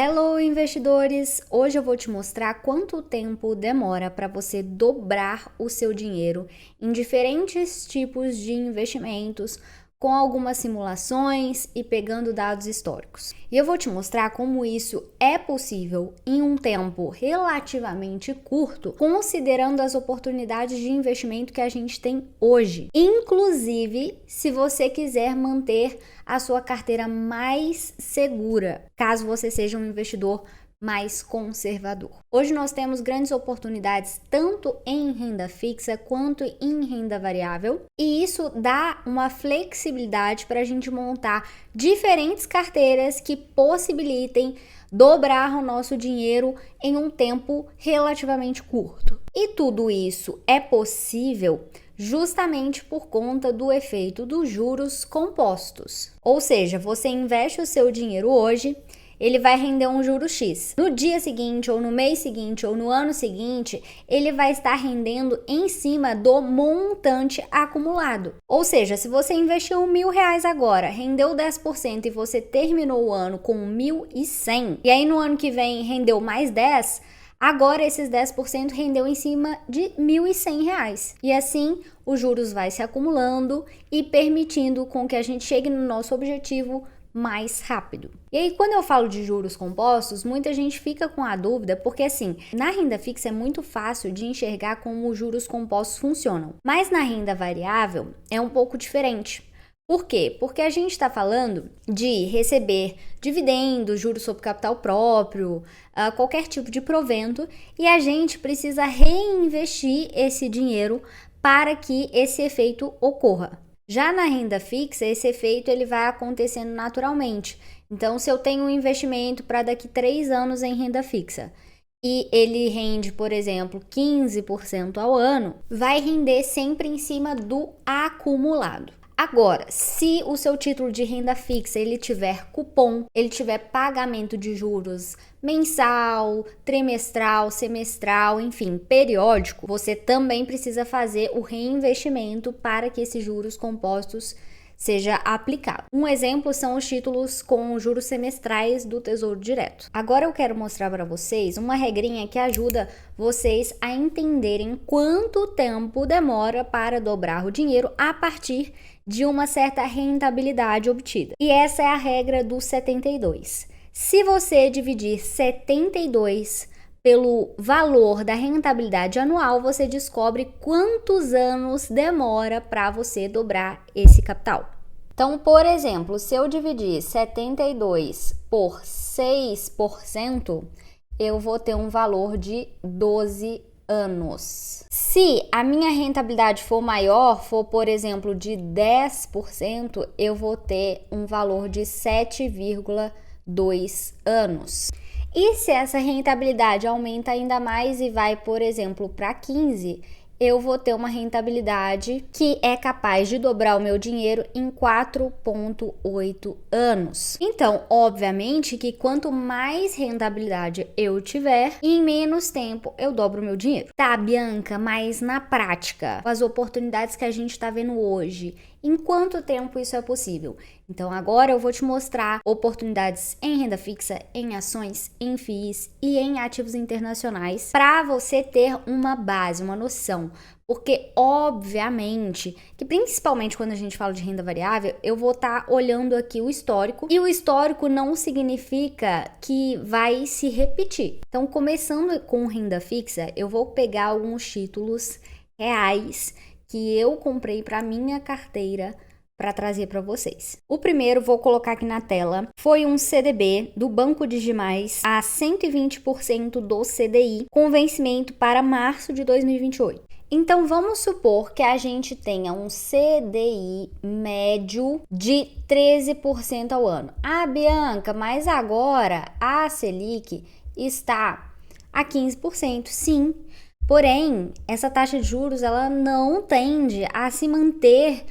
Hello, investidores! Hoje eu vou te mostrar quanto tempo demora para você dobrar o seu dinheiro em diferentes tipos de investimentos, com algumas simulações e pegando dados históricos. E eu vou te mostrar como isso é possível em um tempo relativamente curto, considerando as oportunidades de investimento que a gente tem hoje. Inclusive, se você quiser manter a sua carteira mais segura, caso você seja um investidor mais conservador. Hoje nós temos grandes oportunidades tanto em renda fixa quanto em renda variável, e isso dá uma flexibilidade para a gente montar diferentes carteiras que possibilitem dobrar o nosso dinheiro em um tempo relativamente curto. E tudo isso é possível justamente por conta do efeito dos juros compostos. Ou seja, você investe o seu dinheiro hoje, ele vai render um juro X. No dia seguinte, ou no mês seguinte, ou no ano seguinte, ele vai estar rendendo em cima do montante acumulado. Ou seja, se você investiu R$1.000 agora, rendeu 10% e você terminou o ano com 1.100, e aí no ano que vem rendeu mais 10%, agora esses 10% rendeu em cima de R$1.100. E assim, os juros vai se acumulando e permitindo com que a gente chegue no nosso objetivo mais rápido. E aí, quando eu falo de juros compostos, muita gente fica com a dúvida, porque assim, na renda fixa é muito fácil de enxergar como os juros compostos funcionam, mas na renda variável é um pouco diferente. Por quê? Porque a gente está falando de receber dividendos, juros sobre capital próprio, qualquer tipo de provento, e a gente precisa reinvestir esse dinheiro para que esse efeito ocorra. Já na renda fixa, esse efeito ele vai acontecendo naturalmente. Então, se eu tenho um investimento para daqui 3 anos em renda fixa e ele rende, por exemplo, 15% ao ano, vai render sempre em cima do acumulado. Agora, se o seu título de renda fixa ele tiver cupom, ele tiver pagamento de juros mensal, trimestral, semestral, enfim, periódico, você também precisa fazer o reinvestimento para que esses juros compostos seja aplicado. Um exemplo são os títulos com juros semestrais do Tesouro Direto. Agora eu quero mostrar para vocês uma regrinha que ajuda vocês a entenderem quanto tempo demora para dobrar o dinheiro a partir de uma certa rentabilidade obtida. E essa é a regra do 72. Se você dividir 72 pelo valor da rentabilidade anual, você descobre quantos anos demora para você dobrar esse capital. Então, por exemplo, se eu dividir 72 por 6%, eu vou ter um valor de 12 anos. Se a minha rentabilidade for maior, for, por exemplo, de 10%, eu vou ter um valor de 7,2 anos. E se essa rentabilidade aumenta ainda mais e vai, por exemplo, para 15%, eu vou ter uma rentabilidade que é capaz de dobrar o meu dinheiro em 4,8 anos. Então, obviamente que quanto mais rentabilidade eu tiver, em menos tempo eu dobro o meu dinheiro. Tá, Bianca, mas na prática, as oportunidades que a gente está vendo hoje, em quanto tempo isso é possível? Então agora eu vou te mostrar oportunidades em renda fixa, em ações, em FIIs e em ativos internacionais para você ter uma base, uma noção. Porque obviamente que principalmente quando a gente fala de renda variável, eu vou estar olhando aqui o histórico, e o histórico não significa que vai se repetir. Então, começando com renda fixa, eu vou pegar alguns títulos reais que eu comprei para minha carteira para trazer para vocês. O primeiro, vou colocar aqui na tela, foi um CDB do Banco Digimais a 120% do CDI, com vencimento para março de 2028. Então, vamos supor que a gente tenha um CDI médio de 13% ao ano. Ah, Bianca, mas agora a Selic está a 15%. Sim, porém, essa taxa de juros ela não tende a se manter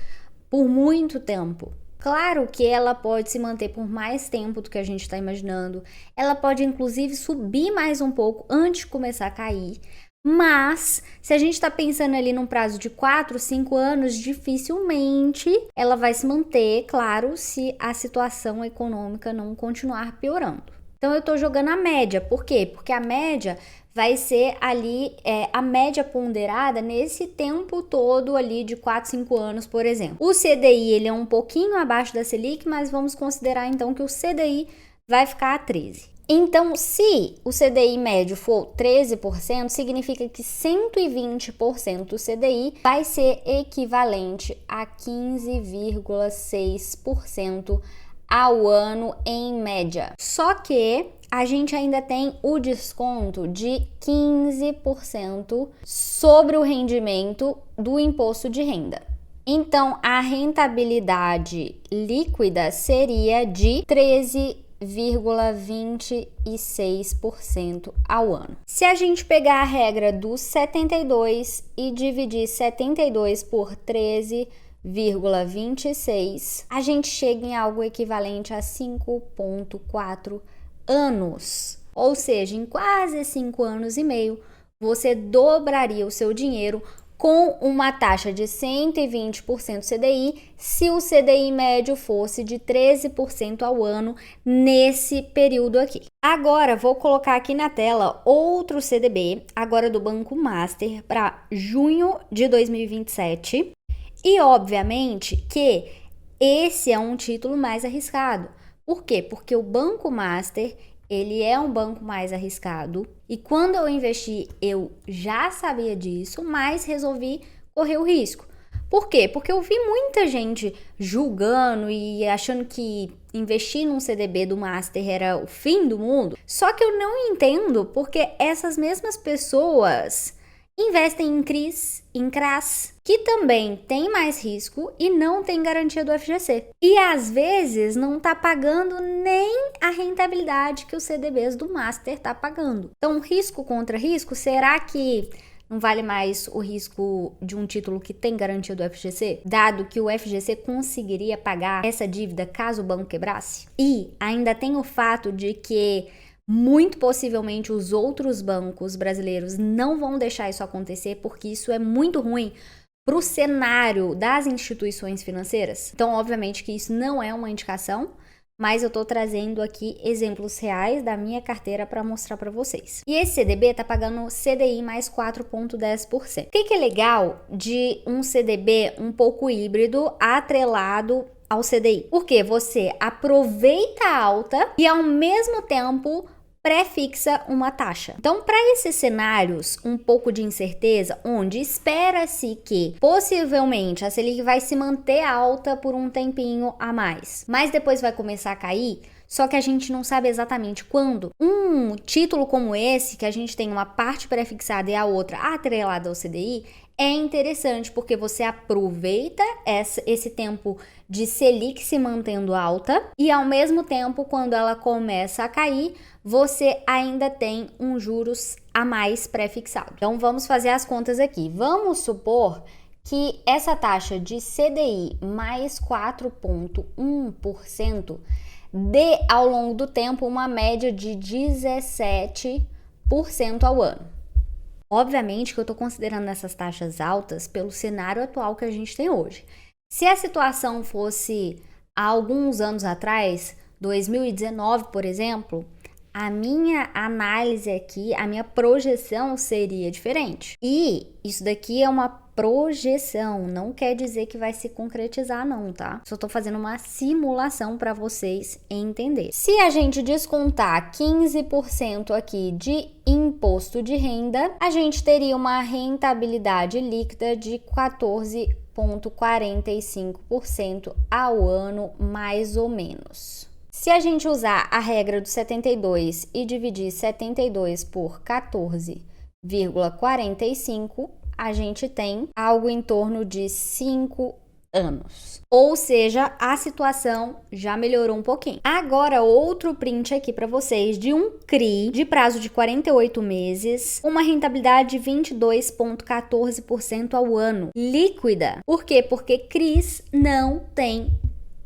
por muito tempo. Claro que ela pode se manter por mais tempo do que a gente está imaginando. Ela pode, inclusive, subir mais um pouco antes de começar a cair. Mas, se a gente está pensando ali num prazo de 4, 5 anos, dificilmente ela vai se manter, claro, se a situação econômica não continuar piorando. Então eu tô jogando a média. Por quê? Porque a média vai ser ali a média ponderada nesse tempo todo ali de 4, 5 anos, por exemplo. O CDI, ele é um pouquinho abaixo da Selic, mas vamos considerar então que o CDI vai ficar a 13. Então, se o CDI médio for 13%, significa que 120% do CDI vai ser equivalente a 15,6% ao ano em média. Só que a gente ainda tem o desconto de 15% sobre o rendimento do imposto de renda. Então, a rentabilidade líquida seria de 13,26% ao ano. Se a gente pegar a regra dos 72 e dividir 72 por 13,26, a gente chega em algo equivalente a 5,4 anos. Ou seja, em quase 5 anos e meio, você dobraria o seu dinheiro com uma taxa de 120% CDI, se o CDI médio fosse de 13% ao ano nesse período aqui. Agora, vou colocar aqui na tela outro CDB, agora do Banco Master, para junho de 2027. E, obviamente, que esse é um título mais arriscado. Por quê? Porque o Banco Master, ele é um banco mais arriscado. E quando eu investi, eu já sabia disso, mas resolvi correr o risco. Por quê? Porque eu vi muita gente julgando e achando que investir num CDB do Master era o fim do mundo. Só que eu não entendo porque essas mesmas pessoas investem em CRIs, em CRAs, que também tem mais risco e não tem garantia do FGC. E às vezes não tá pagando nem a rentabilidade que os CDBs do Master tá pagando. Então, risco contra risco, será que não vale mais o risco de um título que tem garantia do FGC? Dado que o FGC conseguiria pagar essa dívida caso o banco quebrasse? E ainda tem o fato de que muito possivelmente os outros bancos brasileiros não vão deixar isso acontecer, porque isso é muito ruim para o cenário das instituições financeiras. Então, obviamente que isso não é uma indicação, mas eu estou trazendo aqui exemplos reais da minha carteira para mostrar para vocês. E esse CDB está pagando CDI mais 4,10%. O que é legal de um CDB um pouco híbrido atrelado ao CDI? Porque você aproveita a alta e ao mesmo tempo pré-fixa uma taxa. Então, para esses cenários um pouco de incerteza, onde espera-se que possivelmente a Selic vai se manter alta por um tempinho a mais, mas depois vai começar a cair, só que a gente não sabe exatamente quando. Um título como esse, que a gente tem uma parte pré-fixada e a outra atrelada ao CDI, é interessante porque você aproveita esse tempo de Selic se mantendo alta e ao mesmo tempo, quando ela começa a cair, você ainda tem um juros a mais pré-fixado. Então vamos fazer as contas aqui. Vamos supor que essa taxa de CDI mais 4,1% dê ao longo do tempo uma média de 17% ao ano. Obviamente que eu estou considerando essas taxas altas pelo cenário atual que a gente tem hoje. Se a situação fosse há alguns anos atrás, 2019, por exemplo, a minha análise aqui, a minha projeção seria diferente. E isso daqui é uma projeção, não quer dizer que vai se concretizar não, tá? Só tô fazendo uma simulação para vocês entenderem. Se a gente descontar 15% aqui de imposto de renda, a gente teria uma rentabilidade líquida de 14,45% ao ano, mais ou menos. Se a gente usar a regra do 72 e dividir 72 por 14,45, a gente tem algo em torno de 5 anos. Ou seja, a situação já melhorou um pouquinho. Agora, outro print aqui para vocês de um CRI de prazo de 48 meses, uma rentabilidade de 22,14% ao ano, líquida. Por quê? Porque CRIs não tem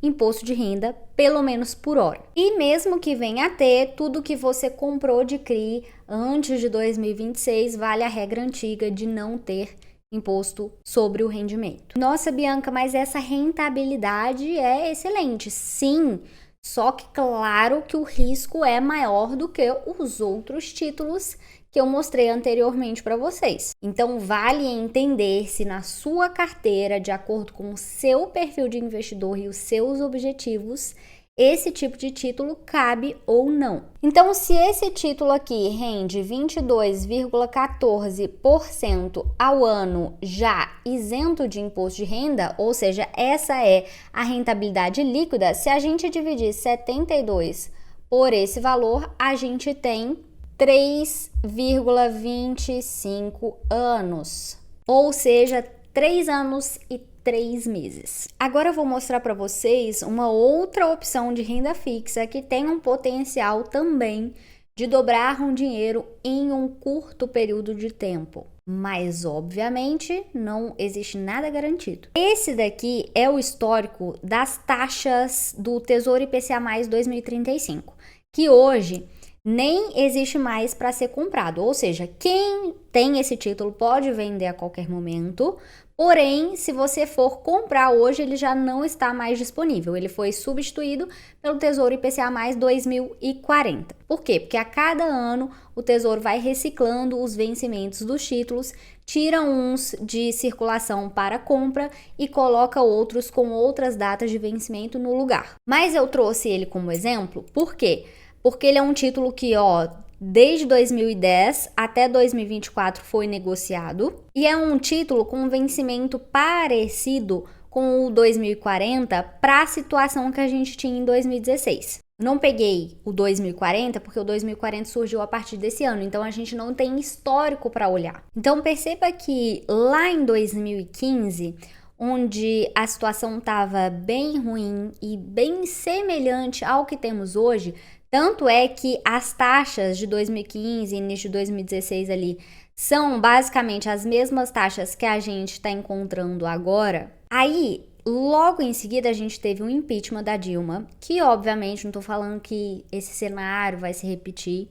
imposto de renda, pelo menos por hora. E mesmo que venha a ter, tudo que você comprou de CRI antes de 2026 vale a regra antiga de não ter imposto sobre o rendimento. Nossa, Bianca, mas essa rentabilidade é excelente. Sim, Só que claro que o risco é maior do que os outros títulos que eu mostrei anteriormente para vocês. Então vale entender se na sua carteira, de acordo com o seu perfil de investidor e os seus objetivos, esse tipo de título cabe ou não. Então, se esse título aqui rende 22,14% ao ano já isento de imposto de renda, ou seja, essa é a rentabilidade líquida, se a gente dividir 72 por esse valor, a gente tem 3,25 anos, ou seja, 3 anos e 3 meses. Agora eu vou mostrar para vocês uma outra opção de renda fixa que tem um potencial também de dobrar um dinheiro em um curto período de tempo. Mas, obviamente, não existe nada garantido. Esse daqui é o histórico das taxas do Tesouro IPCA+ 2035, que hoje nem existe mais para ser comprado. Ou seja, quem tem esse título pode vender a qualquer momento, porém, se você for comprar hoje, ele já não está mais disponível. Ele foi substituído pelo Tesouro IPCA+ 2040. Por quê? Porque a cada ano o Tesouro vai reciclando os vencimentos dos títulos, tira uns de circulação para compra e coloca outros com outras datas de vencimento no lugar. Mas eu trouxe ele como exemplo, por quê? Porque ele é um título que, desde 2010 até 2024 foi negociado e é um título com vencimento parecido com o 2040 para a situação que a gente tinha em 2016. Não peguei o 2040 porque o 2040 surgiu a partir desse ano, então a gente não tem histórico para olhar. Então perceba que lá em 2015, onde a situação estava bem ruim e bem semelhante ao que temos hoje, tanto é que as taxas de 2015 e início de 2016 ali são basicamente as mesmas taxas que a gente está encontrando agora. Aí, logo em seguida, a gente teve um impeachment da Dilma, que obviamente não estou falando que esse cenário vai se repetir,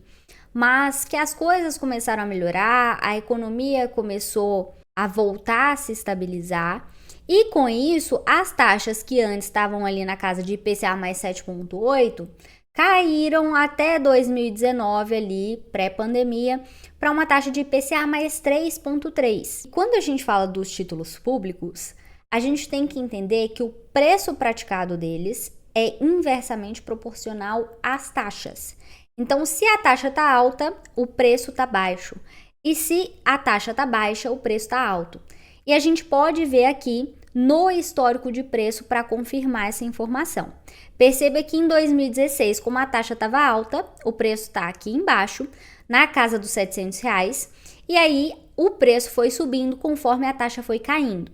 mas que as coisas começaram a melhorar, a economia começou a voltar a se estabilizar. E com isso, as taxas que antes estavam ali na casa de IPCA+ 7,8 caíram até 2019 ali, pré-pandemia, para uma taxa de IPCA+ 3,3. Quando a gente fala dos títulos públicos, a gente tem que entender que o preço praticado deles é inversamente proporcional às taxas. Então, se a taxa está alta, o preço está baixo. E se a taxa está baixa, o preço está alto. E a gente pode ver aqui no histórico de preço para confirmar essa informação. Perceba que em 2016, como a taxa estava alta, o preço está aqui embaixo, na casa dos R$700, e aí o preço foi subindo conforme a taxa foi caindo.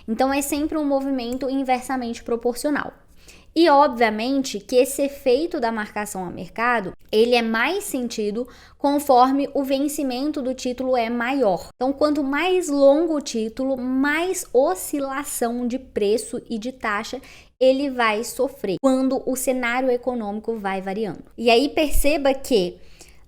Então é sempre um movimento inversamente proporcional. E obviamente que esse efeito da marcação a mercado, ele é mais sentido conforme o vencimento do título é maior. Então, quanto mais longo o título, mais oscilação de preço e de taxa ele vai sofrer quando o cenário econômico vai variando. E aí perceba que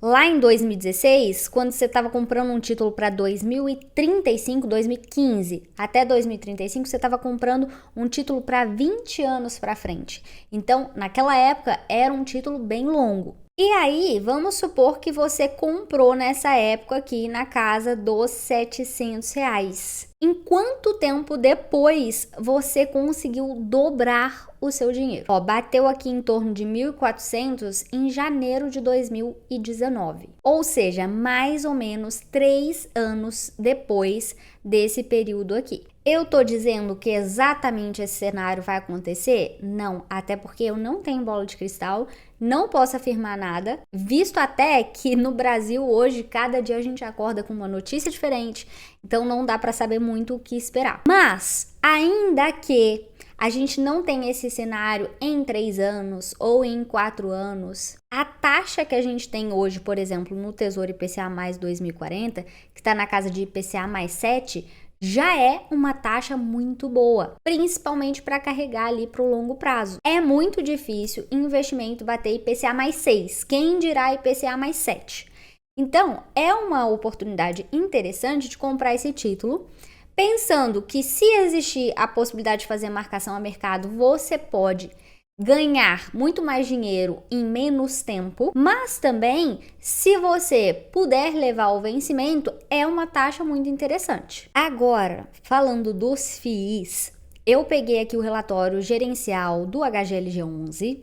lá em 2016, quando você estava comprando um título para 2035, 2015 até 2035, você estava comprando um título para 20 anos para frente. Então, naquela época, era um título bem longo. E aí, vamos supor que você comprou nessa época aqui na casa dos R$700. Em quanto tempo depois você conseguiu dobrar o seu dinheiro? Bateu aqui em torno de 1.400 em janeiro de 2019. Ou seja, mais ou menos 3 anos depois desse período aqui. Eu tô dizendo que exatamente esse cenário vai acontecer? Não, até porque eu não tenho bola de cristal, não posso afirmar nada, visto até que no Brasil hoje, cada dia a gente acorda com uma notícia diferente, então não dá para saber muito o que esperar. Mas, ainda que a gente não tenha esse cenário em 3 anos ou em 4 anos, a taxa que a gente tem hoje, por exemplo, no Tesouro IPCA+ 2040, que está na casa de IPCA+ 7, já é uma taxa muito boa, principalmente para carregar ali para o longo prazo. É muito difícil investimento bater IPCA+ 6, quem dirá IPCA+ 7. Então, é uma oportunidade interessante de comprar esse título, pensando que se existir a possibilidade de fazer marcação a mercado, você pode ganhar muito mais dinheiro em menos tempo, mas também, se você puder levar ao vencimento, é uma taxa muito interessante. Agora, falando dos FIIs, eu peguei aqui o relatório gerencial do HGLG11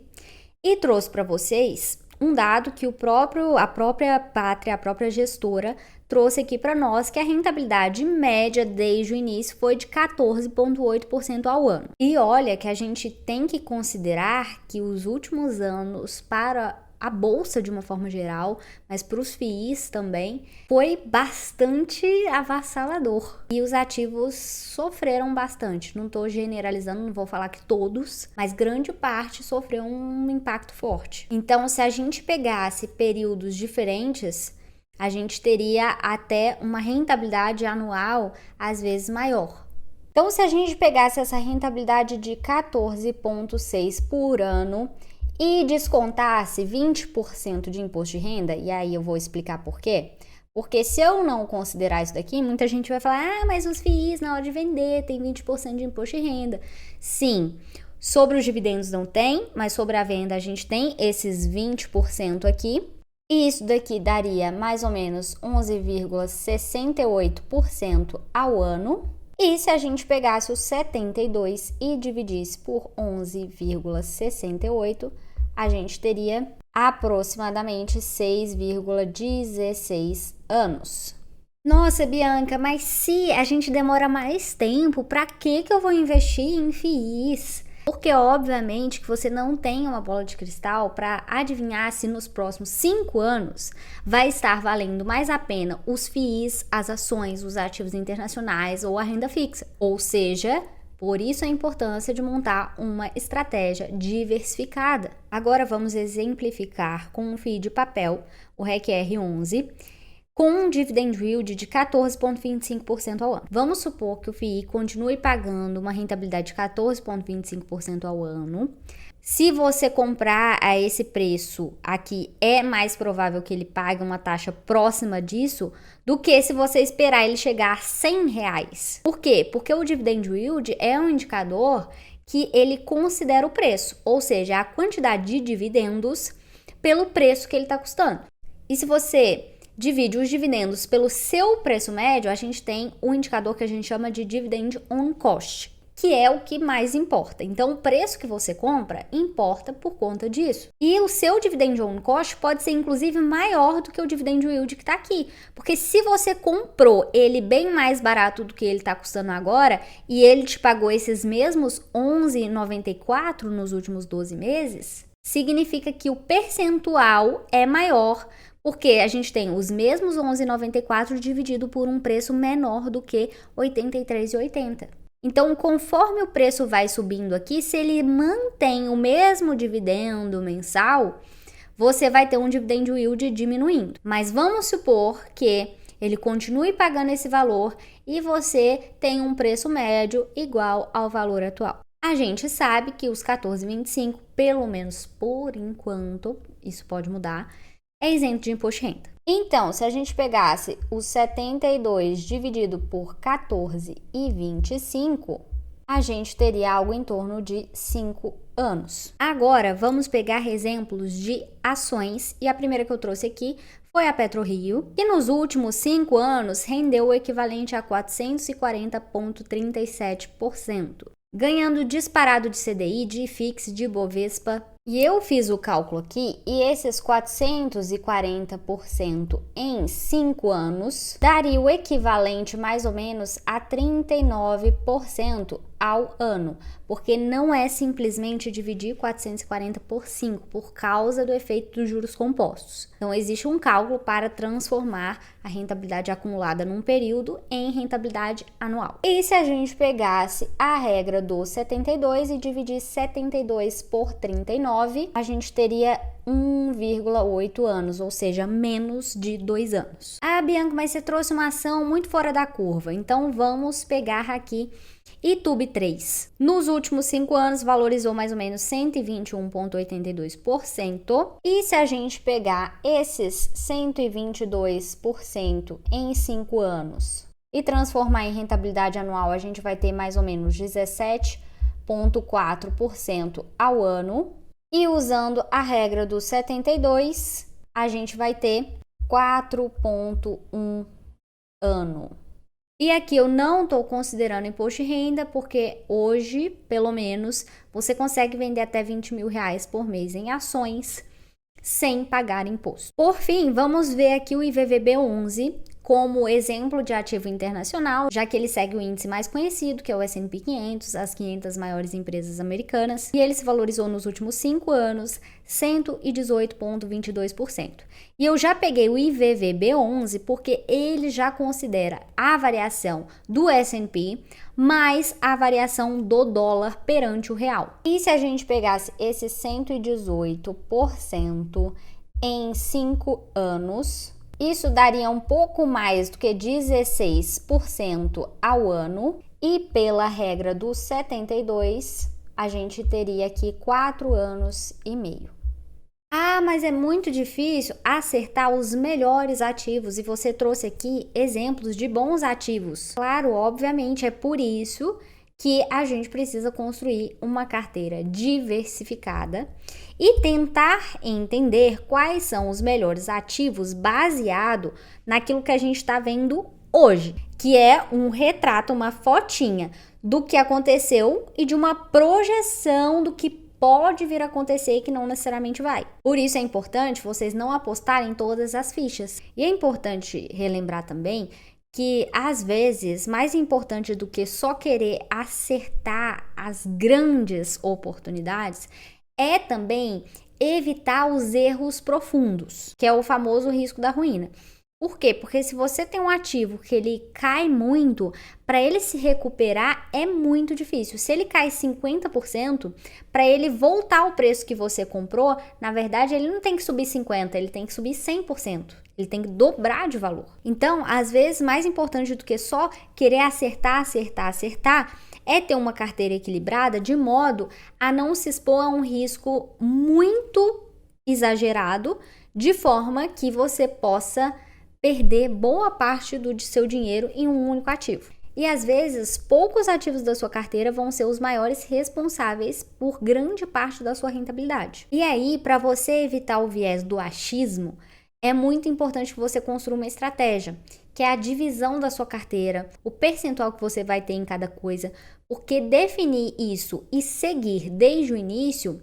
e trouxe para vocês um dado que a própria Pátria, a própria gestora, trouxe aqui para nós, que a rentabilidade média desde o início foi de 14,8% ao ano. E olha que a gente tem que considerar que os últimos anos para a bolsa de uma forma geral, mas para os FIIs também, foi bastante avassalador. E os ativos sofreram bastante. Não estou generalizando, não vou falar que todos, mas grande parte sofreu um impacto forte. Então, se a gente pegasse períodos diferentes, a gente teria até uma rentabilidade anual, às vezes, maior. Então, se a gente pegasse essa rentabilidade de 14,6% por ano e descontasse 20% de imposto de renda, e aí eu vou explicar por quê. Porque se eu não considerar isso daqui, muita gente vai falar, mas os FIIs na hora de vender tem 20% de imposto de renda. Sim, sobre os dividendos não tem, mas sobre a venda a gente tem esses 20% aqui. E isso daqui daria mais ou menos 11,68% ao ano. E se a gente pegasse os 72 e dividisse por 11,68, a gente teria aproximadamente 6,16 anos. Nossa, Bianca, mas se a gente demora mais tempo, para que eu vou investir em FIIs? Porque, obviamente, que você não tem uma bola de cristal para adivinhar se nos próximos 5 anos vai estar valendo mais a pena os FIIs, as ações, os ativos internacionais ou a renda fixa. Ou seja, por isso a importância de montar uma estratégia diversificada. Agora vamos exemplificar com um FII de papel, o RECR11, com um dividend yield de 14,25% ao ano. Vamos supor que o FII continue pagando uma rentabilidade de 14,25% ao ano. Se você comprar a esse preço aqui, é mais provável que ele pague uma taxa próxima disso do que se você esperar ele chegar a R$100. Por quê? Porque o dividend yield é um indicador que ele considera o preço, ou seja, a quantidade de dividendos pelo preço que ele está custando. E se você divide os dividendos pelo seu preço médio, a gente tem um indicador que a gente chama de dividend on cost, que é o que mais importa. Então, o preço que você compra importa por conta disso. E o seu dividend on cost pode ser, inclusive, maior do que o dividend yield que está aqui. Porque se você comprou ele bem mais barato do que ele está custando agora e ele te pagou esses mesmos R$11,94 nos últimos 12 meses, significa que o percentual é maior, porque a gente tem os mesmos 11,94 dividido por um preço menor do que 83,80. Então, conforme o preço vai subindo aqui, se ele mantém o mesmo dividendo mensal, você vai ter um dividend yield diminuindo. Mas vamos supor que ele continue pagando esse valor e você tem um preço médio igual ao valor atual. A gente sabe que os 14,25, pelo menos por enquanto, isso pode mudar, é isento de imposto de renda. Então, se a gente pegasse os 72 dividido por 14,25, a gente teria algo em torno de 5 anos. Agora, vamos pegar exemplos de ações, e a primeira que eu trouxe aqui foi a PetroRio, que nos últimos 5 anos rendeu o equivalente a 440,37%, ganhando disparado de CDI, de IFIX, de Bovespa. E eu fiz o cálculo aqui, e esses 440% em 5 anos daria o equivalente mais ou menos a 39% ao ano, porque não é simplesmente dividir 440 por 5, por causa do efeito dos juros compostos. Então, existe um cálculo para transformar a rentabilidade acumulada num período em rentabilidade anual. E se a gente pegasse a regra do 72 e dividisse 72 por 39, a gente teria 1,8 anos, ou seja, menos de 2 anos. Ah, Bianca, mas você trouxe uma ação muito fora da curva, então vamos pegar aqui Itube3. Nos últimos 5 anos, valorizou mais ou menos 121,82%. E se a gente pegar esses 122% em 5 anos e transformar em rentabilidade anual, a gente vai ter mais ou menos 17%. 2,4% ao ano. E usando a regra dos 72, a gente vai ter 4,1 ano. E aqui eu não estou considerando imposto de renda, porque hoje, pelo menos, você consegue vender até R$20.000 por mês em ações sem pagar imposto. Por fim, vamos ver aqui o IVVB11 como exemplo de ativo internacional, já que ele segue o índice mais conhecido, que é o S&P 500, as 500 maiores empresas americanas, e ele se valorizou nos últimos 5 anos 118,22%. E eu já peguei o IVVB11 porque ele já considera a variação do S&P mais a variação do dólar perante o real. E se a gente pegasse esse 118% em 5 anos, isso daria um pouco mais do que 16% ao ano, e pela regra dos 72, a gente teria aqui 4 anos e meio. Ah, mas é muito difícil acertar os melhores ativos, e você trouxe aqui exemplos de bons ativos. Claro, obviamente, é por isso que a gente precisa construir uma carteira diversificada e tentar entender quais são os melhores ativos baseado naquilo que a gente está vendo hoje, que é um retrato, uma fotinha do que aconteceu e de uma projeção do que pode vir a acontecer e que não necessariamente vai. Por isso é importante vocês não apostarem em todas as fichas. E é importante relembrar também que, às vezes, mais importante do que só querer acertar as grandes oportunidades é também evitar os erros profundos, que é o famoso risco da ruína. Por quê? Porque se você tem um ativo que ele cai muito, para ele se recuperar é muito difícil. Se ele cai 50%, para ele voltar ao preço que você comprou, na verdade ele não tem que subir 50%, ele tem que subir 100%. Ele tem que dobrar de valor. Então, às vezes, mais importante do que só querer acertar, é ter uma carteira equilibrada de modo a não se expor a um risco muito exagerado, de forma que você possa perder boa parte do seu dinheiro em um único ativo. E às vezes, poucos ativos da sua carteira vão ser os maiores responsáveis por grande parte da sua rentabilidade. E aí, para você evitar o viés do achismo, é muito importante que você construa uma estratégia, que é a divisão da sua carteira, o percentual que você vai ter em cada coisa, porque definir isso e seguir desde o início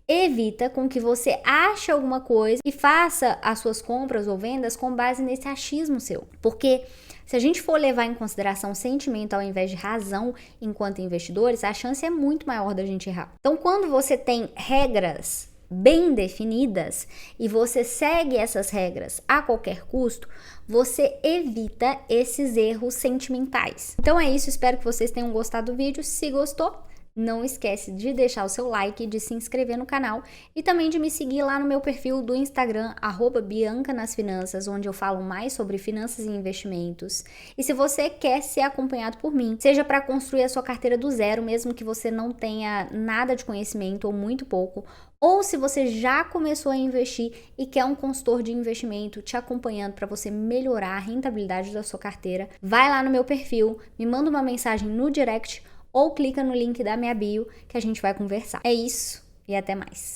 evita com que você ache alguma coisa e faça as suas compras ou vendas com base nesse achismo seu. Porque se a gente for levar em consideração sentimento ao invés de razão enquanto investidores, a chance é muito maior da gente errar. Então, quando você tem regras bem definidas e você segue essas regras a qualquer custo, você evita esses erros sentimentais. Então é isso, espero que vocês tenham gostado do vídeo. Se gostou, não esquece de deixar o seu like, de se inscrever no canal e também de me seguir lá no meu perfil do Instagram, @BiancaNasFinanças, onde eu falo mais sobre finanças e investimentos. E se você quer ser acompanhado por mim, seja para construir a sua carteira do zero, mesmo que você não tenha nada de conhecimento ou muito pouco, ou se você já começou a investir e quer um consultor de investimento te acompanhando para você melhorar a rentabilidade da sua carteira, vai lá no meu perfil, me manda uma mensagem no direct ou clica no link da minha bio que a gente vai conversar. É isso e até mais.